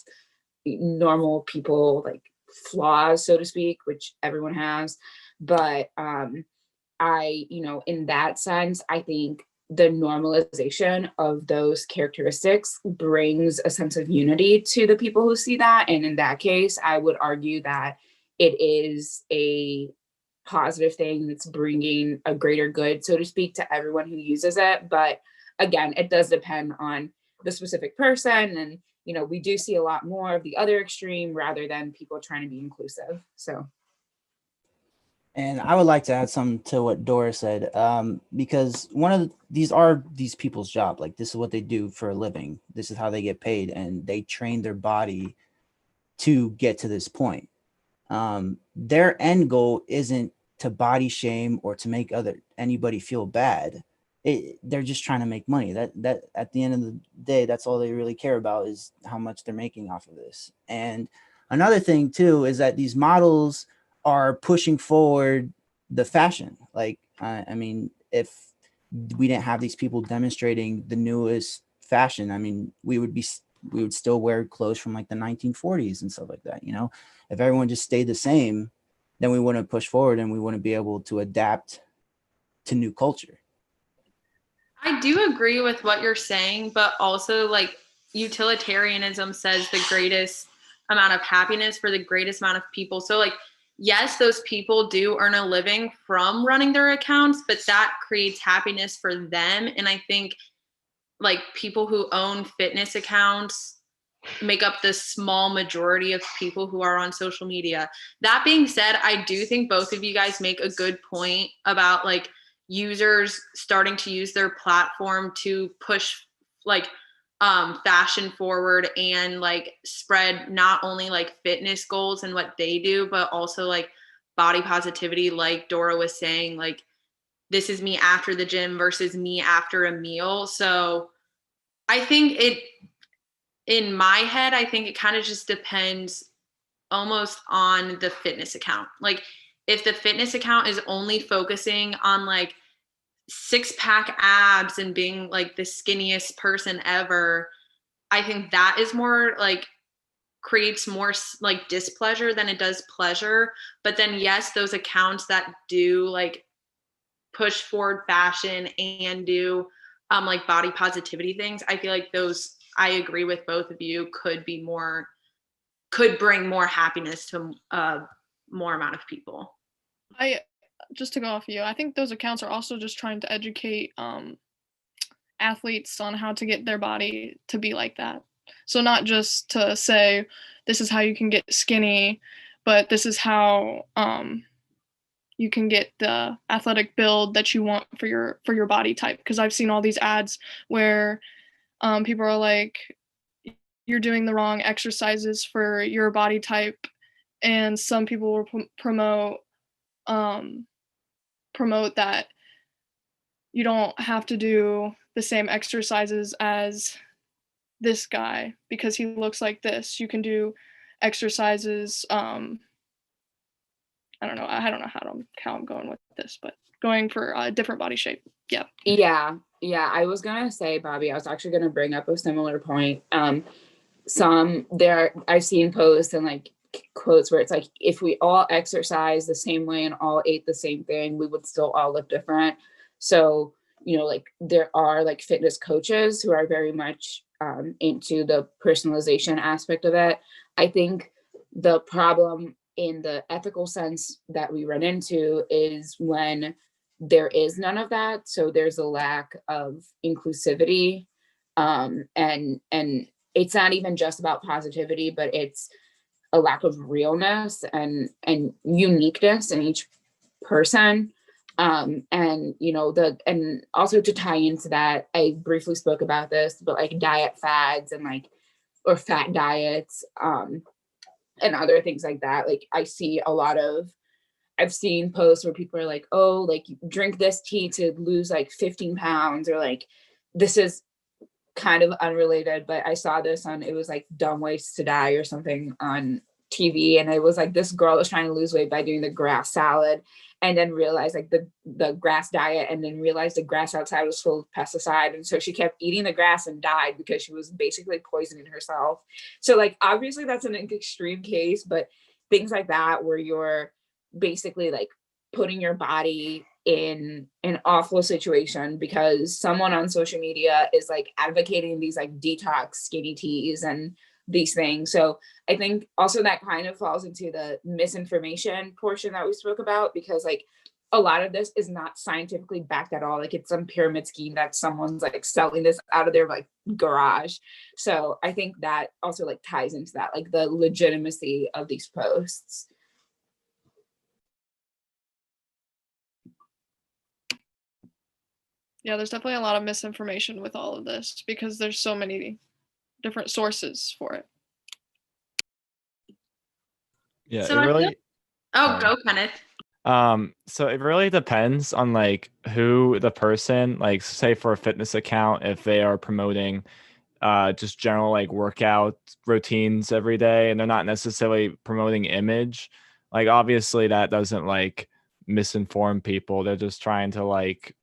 Speaker 7: normal people like flaws, so to speak, which everyone has. But in that sense, I think the normalization of those characteristics brings a sense of unity to the people who see that. And in that case, I would argue that it is a positive thing that's bringing a greater good, so to speak, to everyone who uses it. But again, it does depend on the specific person. And, we do see a lot more of the other extreme rather than people trying to be inclusive. So.
Speaker 5: And I would like to add something to what Dora said, because these people's job. Like, this is what they do for a living. This is how they get paid, and they train their body to get to this point. Their end goal isn't to body shame or to make anybody feel bad. They're just trying to make money. That at the end of the day, that's all they really care about, is how much they're making off of this. And another thing too is that these models are pushing forward the fashion. Like, I mean, if we didn't have these people demonstrating the newest fashion, I mean, we would still wear clothes from like the 1940s and stuff like that. If everyone just stayed the same, then we wouldn't push forward and we wouldn't be able to adapt to new culture.
Speaker 1: I do agree with what you're saying, but also like utilitarianism says the greatest amount of happiness for the greatest amount of people. So like, yes, those people do earn a living from running their accounts, but that creates happiness for them. And I think like people who own fitness accounts make up the small majority of people who are on social media. That being said, I do think both of you guys make a good point about like users starting to use their platform to push like fashion forward and like spread not only like fitness goals and what they do, but also like body positivity. Like Dora was saying, like, this is me after the gym versus me after a meal. So I think in my head, I think it kind of just depends almost on the fitness account. Like if the fitness account is only focusing on like 6-pack abs and being like the skinniest person ever, I think that is more like creates more like displeasure than it does pleasure. But then yes, those accounts that do like push forward fashion and do like body positivity things, I feel like those, I agree with both of you, could bring more happiness to more amount of people.
Speaker 2: I just to go off you, I think those accounts are also just trying to educate athletes on how to get their body to be like that. So not just to say this is how you can get skinny, but this is how you can get the athletic build that you want for your body type. Because I've seen all these ads where people are like, you're doing the wrong exercises for your body type, and some people will promote that you don't have to do the same exercises as this guy because he looks like this. You can do exercises. I don't know how I'm going with this, but going for a different body shape. Yeah.
Speaker 7: Yeah. I was gonna say, Bobby, I was actually gonna bring up a similar point. I've seen posts and like quotes where it's like, if we all exercise the same way and all ate the same thing, we would still all look different. So, like there are like fitness coaches who are very much into the personalization aspect of it. I think the problem in the ethical sense that we run into is when there is none of that. So there's a lack of inclusivity, and it's not even just about positivity, but it's a lack of realness and uniqueness in each person. And also to tie into that, I briefly spoke about this, but like diet fads and like, or fat diets, and other things like that. Like I've seen posts where people are like, oh, like drink this tea to lose like 15 pounds, or like, this is kind of unrelated, but I saw this on, it was like Dumb Ways to Die or something on TV. And it was like, this girl was trying to lose weight by doing the grass salad, and then realized like the grass diet, and then realized the grass outside was full of pesticide. And so she kept eating the grass and died because she was basically poisoning herself. So like, obviously that's an extreme case, but things like that, where you're basically like putting your body in an awful situation because someone on social media is like advocating these like detox skinny teas and these things. So I think also that kind of falls into the misinformation portion that we spoke about, because like a lot of this is not scientifically backed at all. Like it's some pyramid scheme that someone's like selling this out of their like garage. So I think that also like ties into that, like the legitimacy of these posts.
Speaker 2: Yeah, there's definitely a lot of misinformation with all of this because there's so many different sources for it.
Speaker 4: Yeah,
Speaker 1: So
Speaker 4: it really.
Speaker 1: go Kenneth.
Speaker 4: So it really depends on like who the person, like say for a fitness account, if they are promoting just general like workout routines every day and they're not necessarily promoting image, like obviously that doesn't like misinform people. They're just trying to like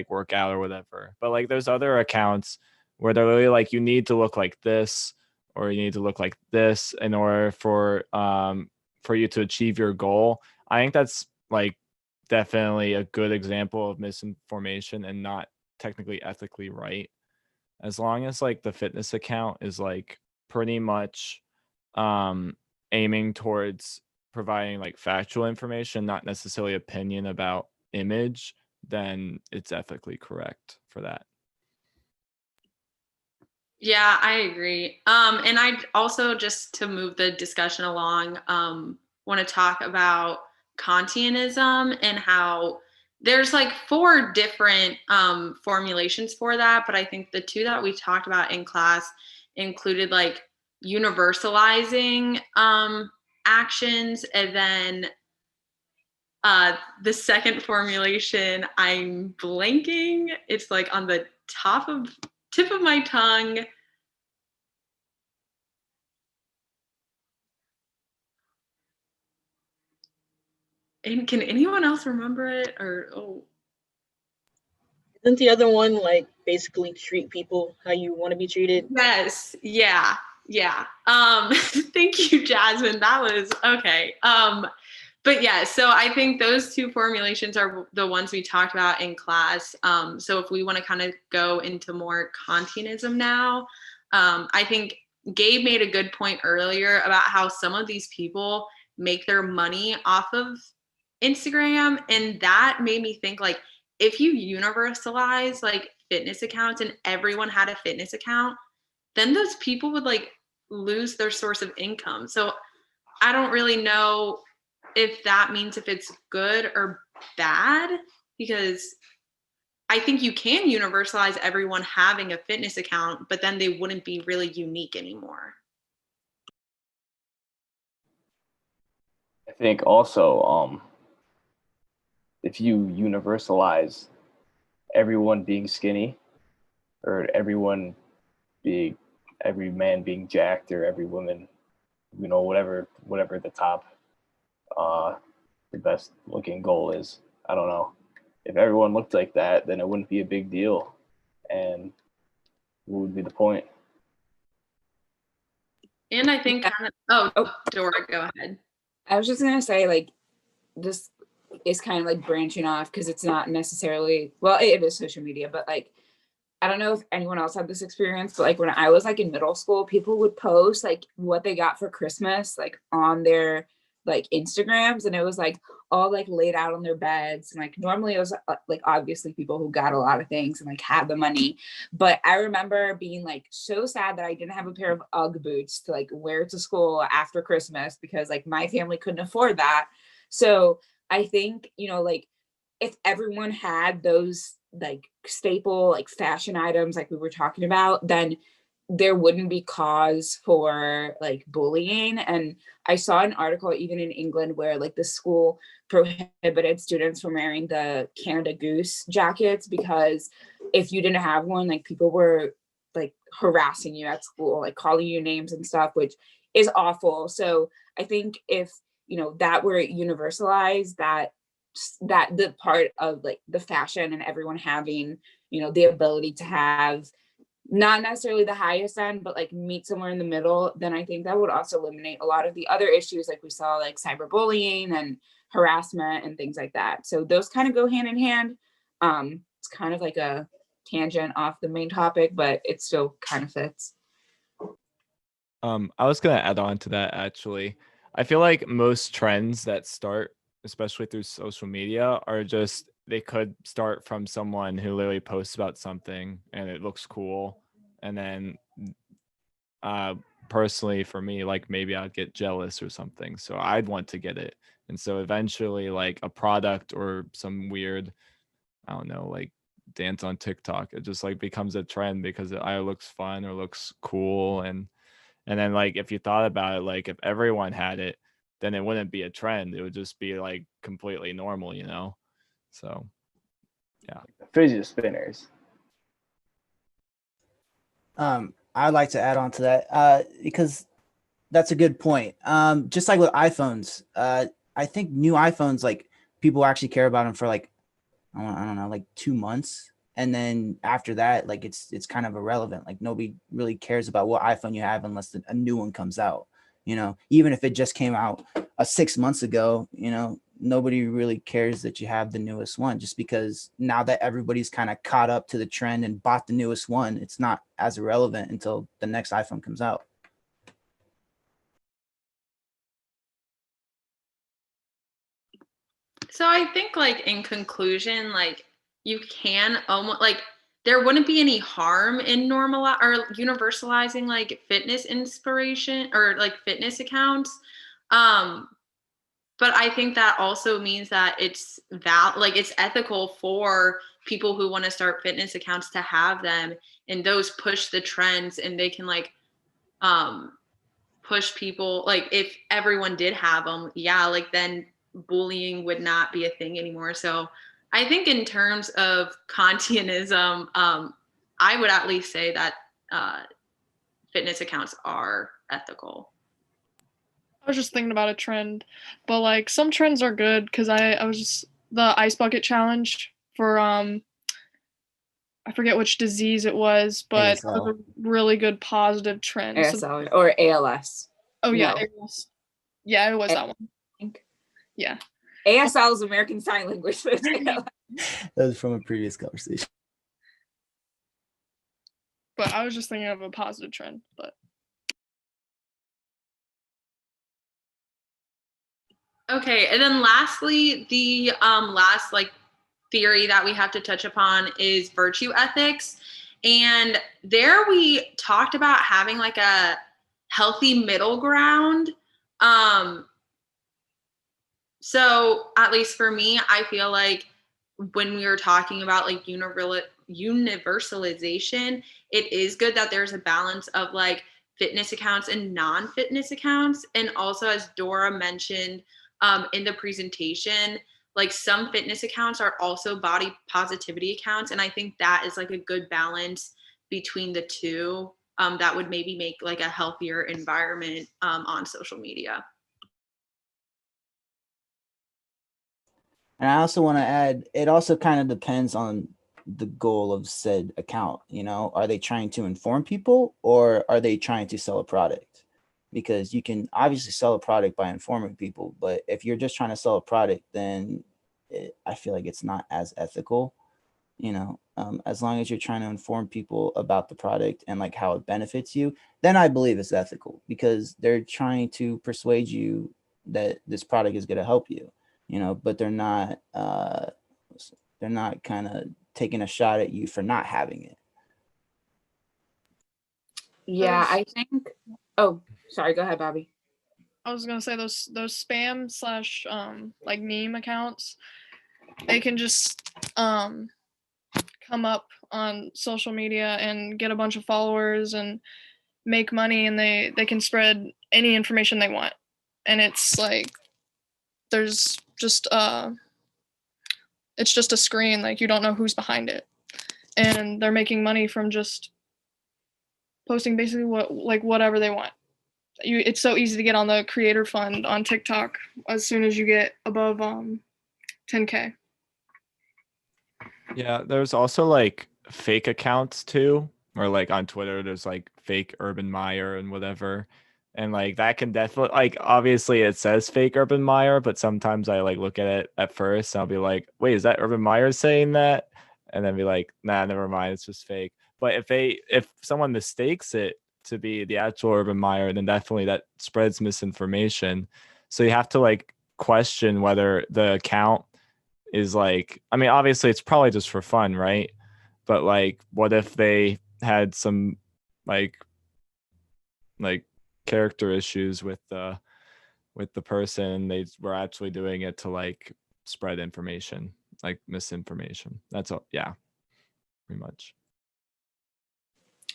Speaker 4: work out or whatever. But like there's other accounts where they're really like, you need to look like this or you need to look like this in order for you to achieve your goal. I think that's like definitely a good example of misinformation and not technically ethically right. As long as like the fitness account is like pretty much aiming towards providing like factual information, not necessarily opinion about image, then it's ethically correct for that.
Speaker 1: Yeah, I agree. And I also, just to move the discussion along, want to talk about Kantianism and how there's like 4 different formulations for that. But I think the 2 that we talked about in class included like universalizing actions, and then the second formulation, I'm blanking. It's like on the top of tip of my tongue. And can anyone else remember it? Or
Speaker 3: Isn't the other one like basically treat people how you want to be treated?
Speaker 1: yes, yeah. Thank you, Jasmine. That was okay. But yeah, so I think those two formulations are the ones we talked about in class. So if we want to kind of go into more Kantianism now, I think Gabe made a good point earlier about how some of these people make their money off of Instagram. And that made me think, like, if you universalize like fitness accounts and everyone had a fitness account, then those people would like lose their source of income. So I don't really know if that means if it's good or bad, because I think you can universalize everyone having a fitness account, but then they wouldn't be really unique anymore.
Speaker 6: I think also, if you universalize everyone being skinny, or every man being jacked, or every woman, whatever the top, the best looking goal is. I don't know. If everyone looked like that, then it wouldn't be a big deal. And what would be the point?
Speaker 1: And I think Dora, go ahead.
Speaker 7: I was just gonna say, like, this is kind of like branching off because it's not necessarily, well, it is social media, but like, I don't know if anyone else had this experience, but like when I was like in middle school, people would post like what they got for Christmas, like on their like Instagrams, and it was like all like laid out on their beds. And like normally it was like obviously people who got a lot of things and like had the money. But I remember being like so sad that I didn't have a pair of UGG boots to like wear to school after Christmas because like my family couldn't afford that. So I think, like if everyone had those like staple like fashion items like we were talking about, then there wouldn't be cause for like bullying. And I saw an article even in England where like the school prohibited students from wearing the Canada Goose jackets because if you didn't have one, like people were like harassing you at school, like calling you names and stuff, which is awful. So I think if that were universalized, that the part of like the fashion and everyone having the ability to have not necessarily the highest end, but like meet somewhere in the middle, then I think that would also eliminate a lot of the other issues like we saw, like cyberbullying and harassment and things like that. So those kind of go hand in hand. It's kind of like a tangent off the main topic, but it still kind of fits.
Speaker 4: I was gonna add on to that actually. I feel like most trends that start, especially through social media, are just they could start from someone who literally posts about something and it looks cool, and then personally for me, like maybe I'd get jealous or something, so I'd want to get it, and so eventually like a product or some weird, I don't know, like dance on TikTok, it just like becomes a trend because it either looks fun or looks cool, and then like if you thought about it, like if everyone had it, then it wouldn't be a trend, it would just be like completely normal, so yeah.
Speaker 6: Fidget spinners.
Speaker 5: I'd like to add on to that because that's a good point. Just like with iPhones, I think new iPhones, like people actually care about them for like, I don't know, like 2 months. And then after that, like it's kind of irrelevant. Like nobody really cares about what iPhone you have unless a new one comes out, even if it just came out 6 months ago, nobody really cares that you have the newest one, just because now that everybody's kind of caught up to the trend and bought the newest one, it's not as irrelevant until the next iPhone comes out.
Speaker 1: So I think like in conclusion, like you can almost like there wouldn't be any harm in normal or universalizing like fitness inspiration or like fitness accounts. But I think that also means that it's it's ethical for people who want to start fitness accounts to have them, and those push the trends, and they can like push people, like if everyone did have them, like then bullying would not be a thing anymore. So I think in terms of Kantianism, I would at least say that fitness accounts are ethical.
Speaker 2: I was just thinking about a trend, but like some trends are good because I was just the ice bucket challenge for I forget which disease it was, but it was
Speaker 5: ASL.
Speaker 2: a really good positive trend. So,
Speaker 7: ASL or ALS.
Speaker 2: oh yeah,
Speaker 7: No.
Speaker 2: it was. Yeah, it was that one.
Speaker 7: I think.
Speaker 2: Yeah.
Speaker 7: ASL is American Sign Language. So it's ALS.
Speaker 5: That was from a previous conversation.
Speaker 2: But I was just thinking of a positive trend, but
Speaker 1: Okay, and then lastly, the last like theory that we have to touch upon is virtue ethics. And there we talked about having like a healthy middle ground. So at least for me, I feel like when we were talking about like universalization, it is good that there's a balance of like fitness accounts and non-fitness accounts. And also, as Dora mentioned in the presentation, like some fitness accounts are also body positivity accounts. And I think that is like a good balance between the two that would maybe make like a healthier environment on social media.
Speaker 5: And I also want to add, it also kind of depends on the goal of said account. You know, are they trying to inform people or are they trying to sell a product? Because you can obviously sell a product by informing people, but if you're just trying to sell a product, then I feel like it's not as ethical. You know, as long as you're trying to inform people about the product and like how it benefits you, then I believe it's ethical because they're trying to persuade you that this product is going to help you. You know, but they're not kind of taking a shot at you for not having it.
Speaker 7: Yeah, I think. Oh, sorry. Go ahead, Bobby.
Speaker 2: I was gonna say those spam slash like meme accounts, they can just come up on social media and get a bunch of followers and make money, and they can spread any information they want, and it's like there's just it's just a screen, like you don't know who's behind it, and they're making money from just posting basically whatever they want. It's so easy to get on the creator fund on TikTok as soon as you get above 10K.
Speaker 4: Yeah, there's also like fake accounts too, or like on Twitter, there's like fake Urban Meyer and whatever. And like that can definitely, like, obviously it says fake Urban Meyer, but sometimes I like look at it at first and I'll be like, wait, is that Urban Meyer saying that? And then be like, nah, never mind, it's just fake. But if someone mistakes it to be the actual Urban Meyer, then definitely that spreads misinformation. So you have to like question whether the account is like, I mean, obviously it's probably just for fun, right? But like, what if they had some like character issues with the person? They were actually doing it to like spread information, like misinformation. That's all. Yeah, pretty much.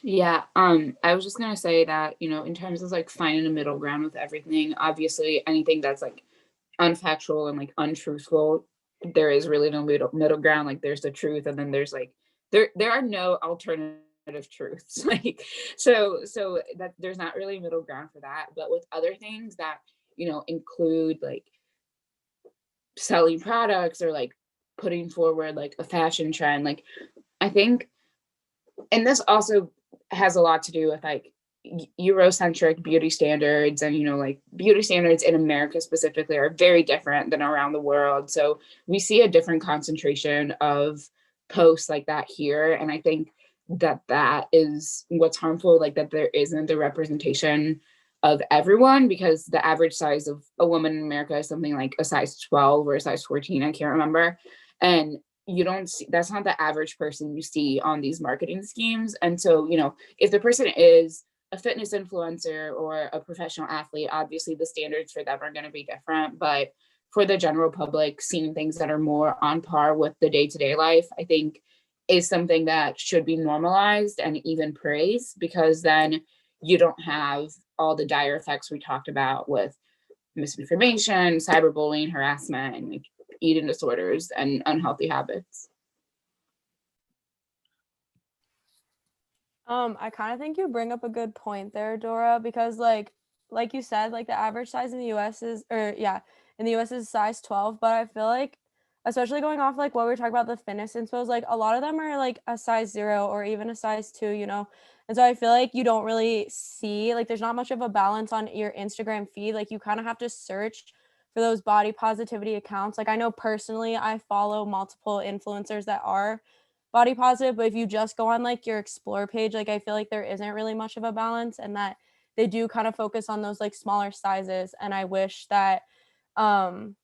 Speaker 7: Yeah, I was just gonna say that, in terms of like finding a middle ground with everything, obviously anything that's like unfactual and like untruthful, there is really no middle ground. Like there's the truth, and then there's like there are no alternative truths. Like so that there's not really middle ground for that. But with other things that include like selling products or like putting forward like a fashion trend, like I think, and this also has a lot to do with like Eurocentric beauty standards, and like beauty standards in America specifically are very different than around the world. So we see a different concentration of posts like that here, and I think that is what's harmful, like that there isn't the representation of everyone, because the average size of a woman in America is something like a size 12 or a size 14, I can't remember, and you don't see, that's not the average person you see on these marketing schemes. And so if the person is a fitness influencer or a professional athlete, obviously the standards for them are going to be different. But for the general public, seeing things that are more on par with the day-to-day life, I think is something that should be normalized and even praised, because then you don't have all the dire effects we talked about with misinformation, cyberbullying, harassment, and like eating disorders and unhealthy habits.
Speaker 8: I kind of think you bring up a good point there, Dora, because like you said, like the average size in the US is, or yeah, in the US is size 12, but I feel like, especially going off like what we were talking about, the fitness inspos, like a lot of them are like a size 0 or even a size 2, you know? And so I feel like you don't really see, like there's not much of a balance on your Instagram feed. Like you kind of have to search for those body positivity accounts. Like I know personally, I follow multiple influencers that are body positive, but if you just go on like your explore page, like I feel like there isn't really much of a balance, and that they do kind of focus on those like smaller sizes. And I wish that um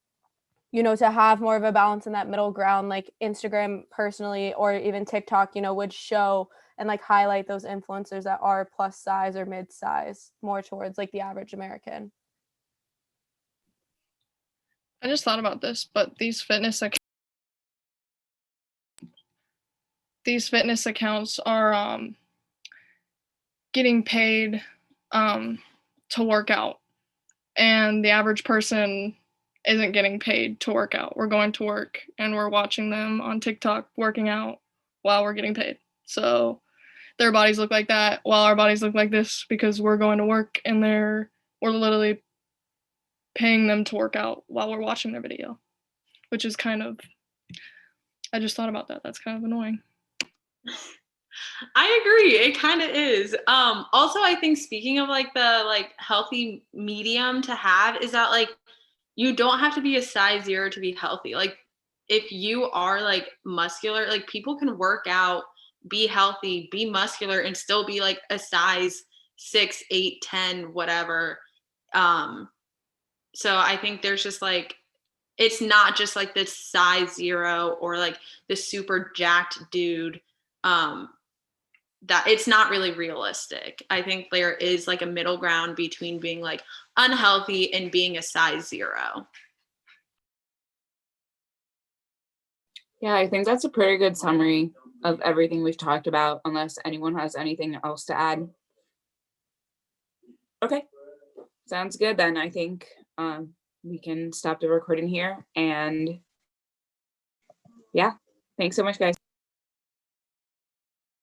Speaker 8: you know, to have more of a balance in that middle ground, like Instagram personally or even TikTok, you know, would show and like highlight those influencers that are plus size or mid size more towards like the average American.
Speaker 2: I just thought about this, but these fitness accounts are getting paid to work out, and the average person isn't getting paid to work out. We're going to work and we're watching them on TikTok working out while we're getting paid. So their bodies look like that while our bodies look like this because we're going to work and we're literally paying them to work out while we're watching their video, which is kind of, I just thought about that. That's kind of annoying.
Speaker 1: I agree. It kind of is. Also, I think speaking of like the like healthy medium to have is that like you don't have to be a size 0 to be healthy. Like if you are like muscular, like people can work out, be healthy, be muscular, and still be like a size 6, 8, 10, whatever. So I think there's just like it's not just like this size 0 or like the super jacked dude. That it's not really realistic. I think there is like a middle ground between being like unhealthy and being a size 0.
Speaker 7: Yeah, I think that's a pretty good summary of everything we've talked about, unless anyone has anything else to add. Okay, sounds good then. I think we can stop the recording here, and yeah, thanks so much, guys.